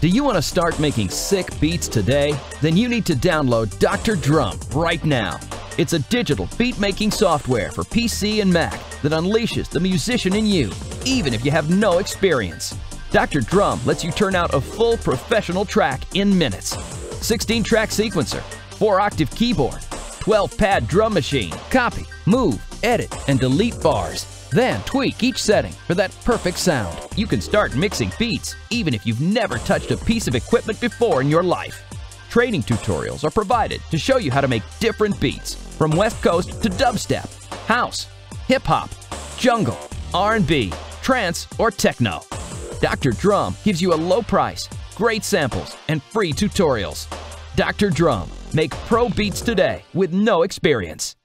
Do you want to start making sick beats today? Then you need to download Dr. Drum right now. It's a digital beat-making software for PC and Mac that unleashes the musician in you, even if you have no experience. Dr. Drum lets you turn out a full professional track in minutes. 16-track sequencer, 4-octave keyboard, 12-pad drum machine, copy, move, edit, and delete bars. Then tweak each setting for that perfect sound. You can start mixing beats even if you've never touched a piece of equipment before in your life. Training tutorials are provided to show you how to make different beats, from West Coast to dubstep, house, hip-hop, jungle, R&B, trance, or techno. Dr. Drum gives you a low price, great samples, and free tutorials. Dr. Drum. Make pro beats today with no experience.